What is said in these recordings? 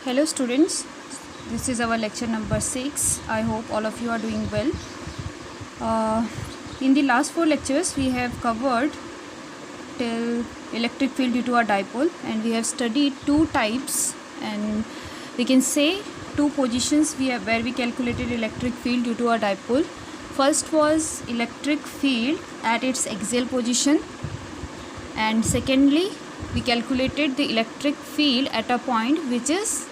Hello students, this is our lecture number 6. I hope all of you are doing well. In the last 4 lectures we have covered till electric field due to a dipole, and we have studied two types, and we can say two positions where we calculated electric field due to a dipole. First was electric field at its axial position, and secondly we calculated the electric field at a point which is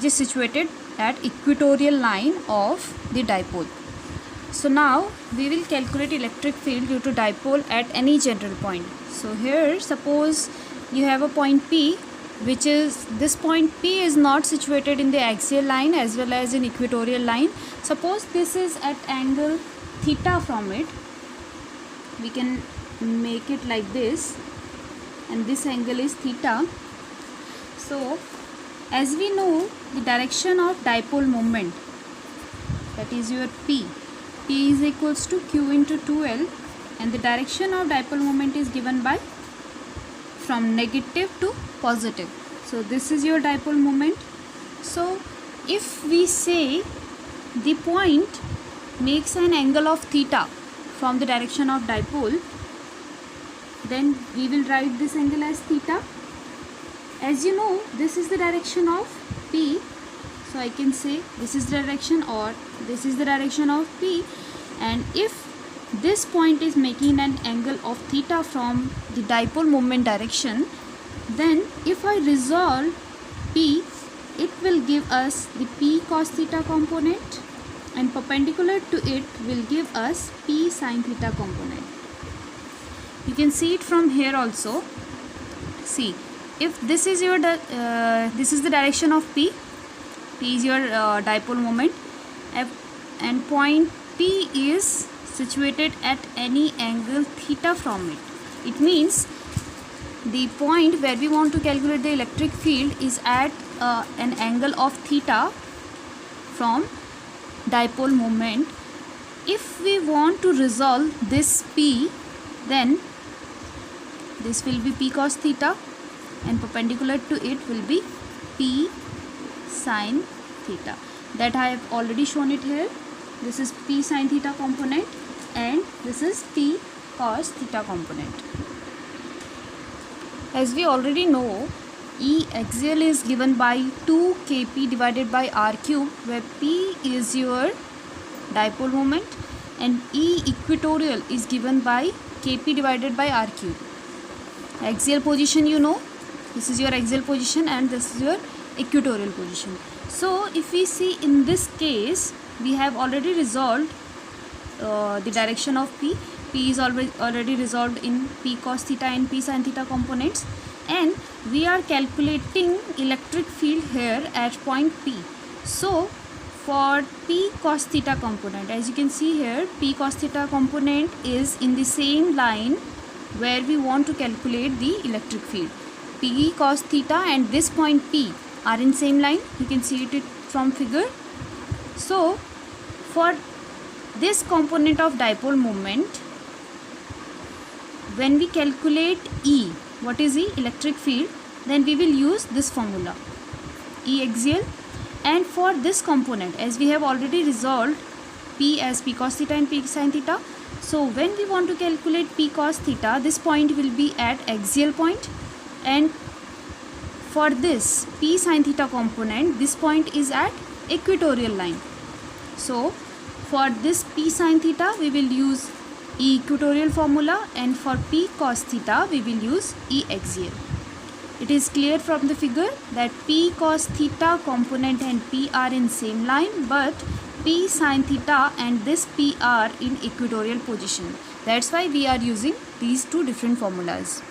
situated at equatorial line of the dipole. So now we will calculate electric field due to dipole at any general point. So here suppose you have a point P, which is this point P is not situated in the axial line as well as in equatorial line. Suppose this is at angle theta from it. We can make it like this, and this angle is theta. So as we know, the direction of dipole moment, that is your P is equals to Q into 2L, and the direction of dipole moment is given by from negative to positive. So this is your dipole moment. So if we say the point makes an angle of theta from the direction of dipole, then we will write this angle as theta. As you know, this is the direction of P, so I can say this is the direction or this is the direction of P, and if this point is making an angle of theta from the dipole moment direction, then if I resolve P, it will give us the P cos theta component, and perpendicular to it will give us P sin theta component. You can see it from here also. See, if this is your this is the direction of P is your dipole moment, and point P is situated at any angle theta from it. It means the point where we want to calculate the electric field is at an angle of theta from dipole moment. If we want to resolve this P, then this will be P cos theta, and perpendicular to it will be P sin theta. That I have already shown it here. This is P sin theta component, and this is P cos theta component. As we already know, E axial is given by 2 kp divided by r cube, where P is your dipole moment and E equatorial is given by kp divided by r cube. Axial position, you know, this is your axial position and this is your equatorial position. So if we see in this case, we have already resolved the direction of P is already resolved in P cos theta and P sin theta components, and we are calculating electric field here at point P. So for P cos theta component, as you can see here, P cos theta component is in the same line where we want to calculate the electric field. P cos theta and this point P are in same line. You can see it from figure. So for this component of dipole moment, when we calculate E, what is E? Electric field, then we will use this formula, E axial. And for this component, as we have already resolved P as P cos theta and P sin theta, so when we want to calculate P cos theta, this point will be at axial point, and for this P sin theta component, this point is at equatorial line. So for this P sin theta, we will use E equatorial formula, and for P cos theta, we will use E axial. It is clear from the figure that P cos theta component and P are in same line, but P sin theta and this P are in equatorial position. That's why we are using these two different formulas.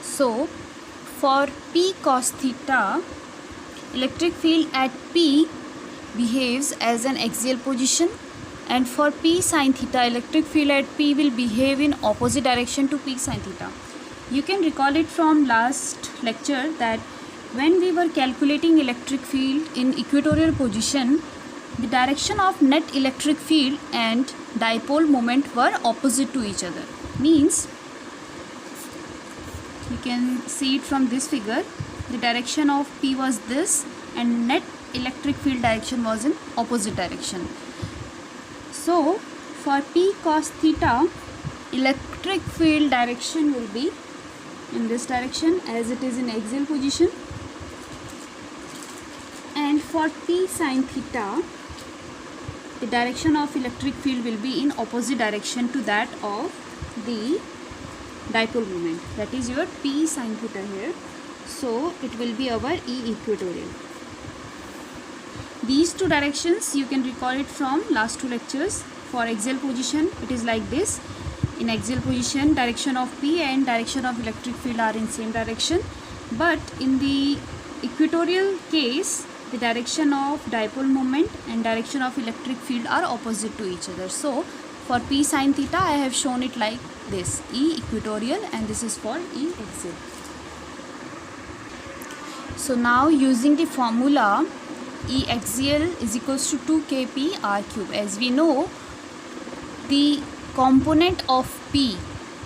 So for P cos theta, electric field at P behaves as an axial position, and for P sin theta, electric field at P will behave in opposite direction to P sin theta. You can recall it from last lecture that when we were calculating electric field in equatorial position, the direction of net electric field and dipole moment were opposite to each other. Means you can see it from this figure. the direction of P was this, and net electric field direction was in opposite direction. So for P cos theta, electric field direction will be in this direction as it is in axial position, and for P sin theta, the direction of electric field will be in opposite direction to that of the dipole moment. That is your P sin theta here. So it will be our E equatorial. These two directions you can recall it from last two lectures. For axial position, it is like this. In axial position, direction of P and direction of electric field are in same direction. But in the equatorial case, the direction of dipole moment and direction of electric field are opposite to each other. So for P sin theta, I have shown it like this, E equatorial, and this is for E axial. So now using the formula E axial is equals to 2kp r cube. As we know, the component of P,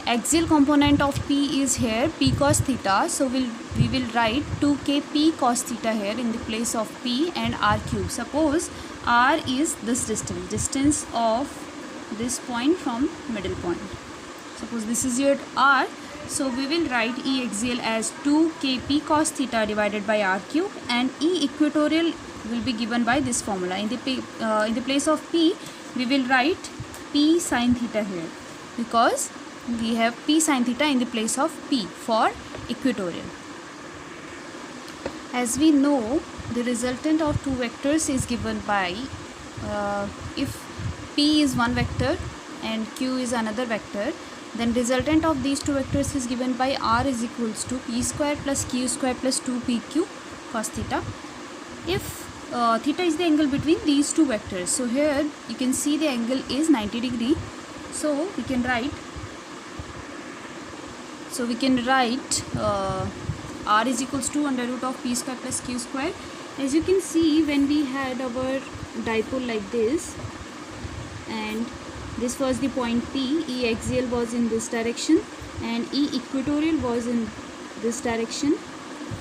axial component of P is here P cos theta. So we will write 2kp cos theta here in the place of P and r cube. Suppose r is this distance of this point from middle point. Suppose this is your r. So we will write E axial as 2kp cos theta divided by r cube, and E equatorial will be given by this formula. In the place of P, we will write P sin theta here, because we have P sin theta in the place of P for equatorial. As we know, the resultant of two vectors is given by, if P is one vector and Q is another vector, then resultant of these two vectors is given by R is equals to P square plus Q square plus 2PQ cos theta. If theta is the angle between these two vectors, so here you can see the angle is 90 degree. So we can write R is equals to under root of P square plus Q square. As you can see, when we had our dipole like this, and this was the point P, E axial was in this direction and E equatorial was in this direction.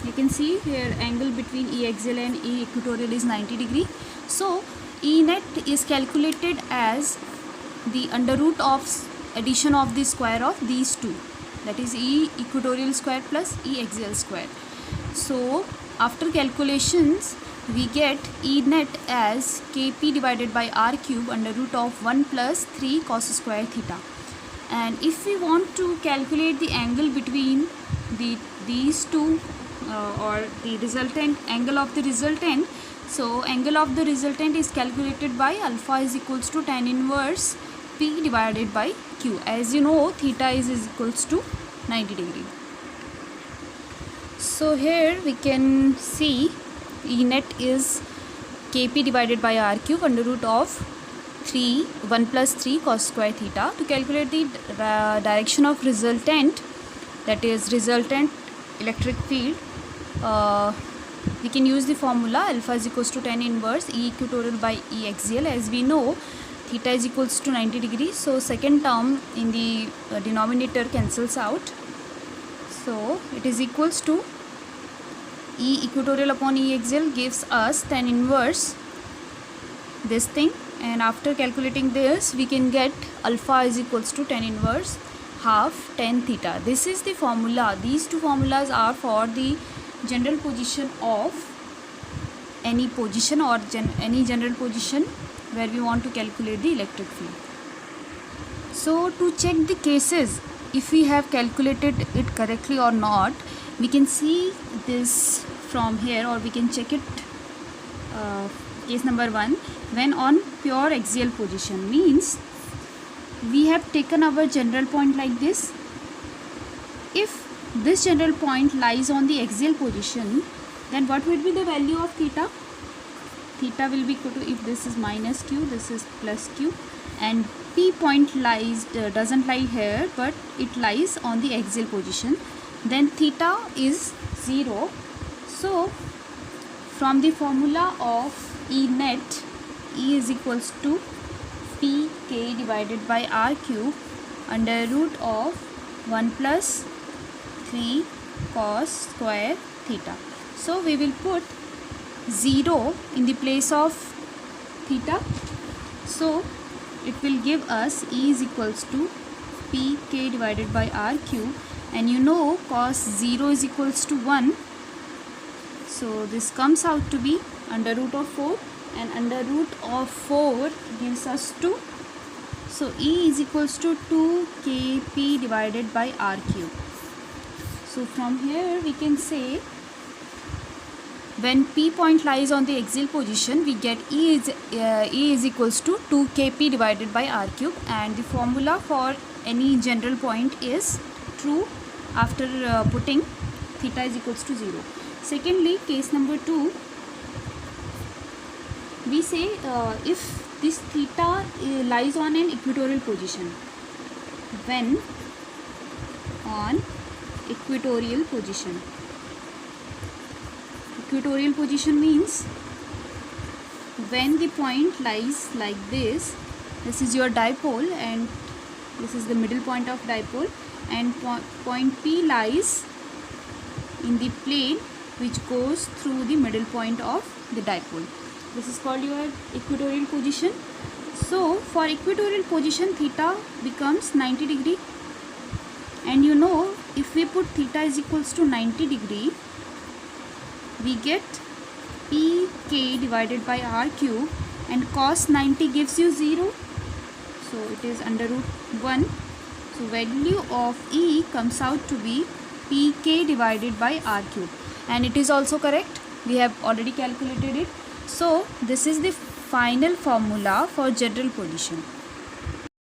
You can see here angle between E axial and E equatorial is 90 degree. So E net is calculated as the under root of addition of the square of these two, that is E equatorial square plus E axial square. So after calculations, we get E net as kp divided by r cube under root of 1 plus 3 cos square theta. And if we want to calculate the angle between these two, or the resultant, angle of the resultant, so angle of the resultant is calculated by alpha is equals to tan inverse P divided by Q. As you know, theta is equals to 90 degree. So here we can see E net is kp divided by r cube under root of 1 plus 3 cos square theta. To calculate the direction of resultant, that is resultant electric field, we can use the formula alpha is equals to tan inverse E equatorial by E axial. As we know, theta is equals to 90 degrees, so second term in the denominator cancels out. So it is equals to E equatorial upon E axial gives us tan inverse this thing, and after calculating this we can get alpha is equals to tan inverse half tan theta. This is the formula. These two formulas are for the general position of any position or any general position where we want to calculate the electric field. So to check the cases if we have calculated it correctly or not, we can see this from here, or we can check it. Case number 1, when on pure axial position, means we have taken our general point like this. If this general point lies on the axial position, then what will be the value of theta? Theta will be equal to, if this is minus q, this is plus q, and P point lies doesn't lie here but it lies on the axial position, then theta is 0. So from the formula of E net, E is equals to Pk divided by r cube under root of 1 plus 3 cos square theta. So we will put 0 in the place of theta. So it will give us E is equals to pk divided by r cube, and you know cos 0 is equals to 1. So this comes out to be under root of 4, and under root of 4 gives us 2. So E is equals to 2 kp divided by r cube. So from here we can say when P point lies on the axial position, we get E is equals to 2 kp divided by r cube, and the formula for any general point is true after putting theta is equals to 0. Secondly, case number 2, we say if this theta lies on an equatorial position, when on equatorial position. Equatorial position means when the point lies like this is your dipole and this is the middle point of dipole, and point P lies in the plane which goes through the middle point of the dipole. This is called your equatorial position. So for equatorial position, theta becomes 90 degree, and you know if we put theta is equals to 90 degree, we get pk divided by r cube, and cos 90 gives you 0, so it is under root 1. So value of E comes out to be pk divided by r cube, and it is also correct. We have already calculated it. So this is the final formula for general position.